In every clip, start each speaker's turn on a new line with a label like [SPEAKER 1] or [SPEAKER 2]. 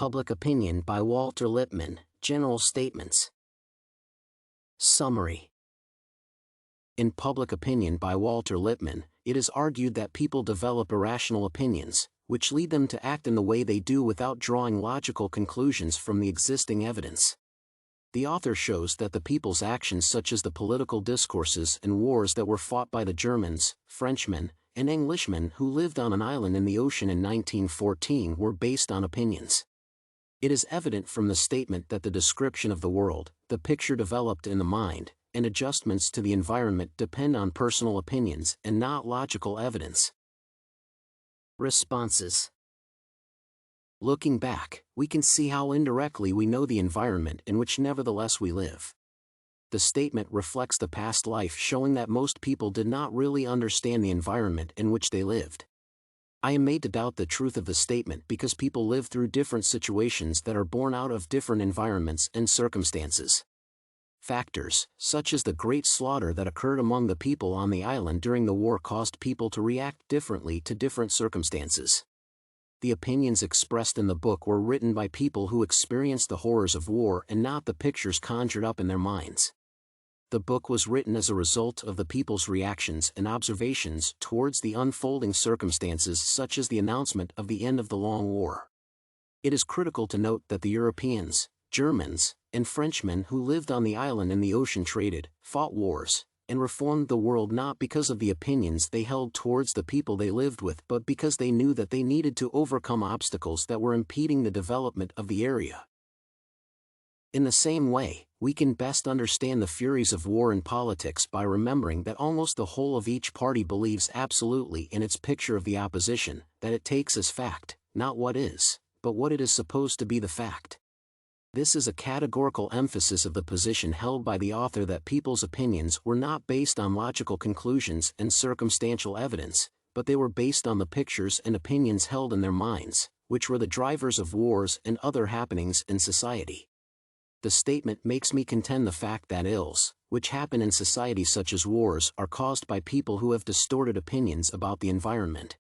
[SPEAKER 1] Public Opinion by Walter Lippmann, General Statements. Summary. In Public Opinion by Walter Lippmann, it is argued that people develop irrational opinions, which lead them to act in the way they do without drawing logical conclusions from the existing evidence. The author shows that the people's actions, such as the political discourses and wars that were fought by the Germans, Frenchmen, and Englishmen who lived on an island in the ocean in 1914, were based on opinions. It is evident from the statement that the description of the world, the picture developed in the mind, and adjustments to the environment depend on personal opinions and not logical evidence. Responses. Looking back, we can see how indirectly we know the environment in which nevertheless we live. The statement reflects the past life, showing that most people did not really understand the environment in which they lived. I am made to doubt the truth of the statement because people live through different situations that are born out of different environments and circumstances. Factors, such as the great slaughter that occurred among the people on the island during the war, caused people to react differently to different circumstances. The opinions expressed in the book were written by people who experienced the horrors of war and not the pictures conjured up in their minds. The book was written as a result of the people's reactions and observations towards the unfolding circumstances, such as the announcement of the end of the Long War. It is critical to note that the Europeans, Germans, and Frenchmen who lived on the island in the ocean traded, fought wars, and reformed the world not because of the opinions they held towards the people they lived with, but because they knew that they needed to overcome obstacles that were impeding the development of the area. In the same way, we can best understand the furies of war and politics by remembering that almost the whole of each party believes absolutely in its picture of the opposition, that it takes as fact, not what is, but what it is supposed to be the fact. This is a categorical emphasis of the position held by the author that people's opinions were not based on logical conclusions and circumstantial evidence, but they were based on the pictures and opinions held in their minds, which were the drivers of wars and other happenings in society. The statement makes me contend the fact that ills, which happen in society such as wars, are caused by people who have distorted opinions about the environment.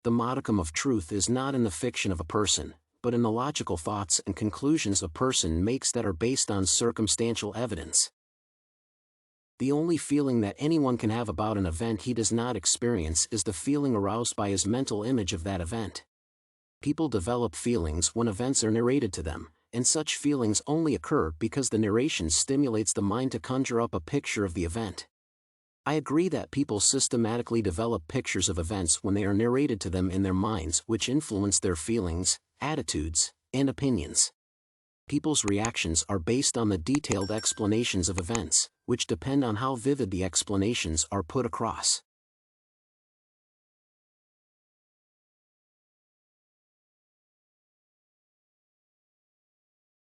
[SPEAKER 1] The modicum of truth is not in the fiction of a person, but in the logical thoughts and conclusions a person makes that are based on circumstantial evidence. The only feeling that anyone can have about an event he does not experience is the feeling aroused by his mental image of that event. People develop feelings when events are narrated to them, and such feelings only occur because the narration stimulates the mind to conjure up a picture of the event. I agree that people systematically develop pictures of events when they are narrated to them in their minds, which influence their feelings, attitudes, and opinions. People's reactions are based on the detailed explanations of events, which depend on how vivid the explanations are put across.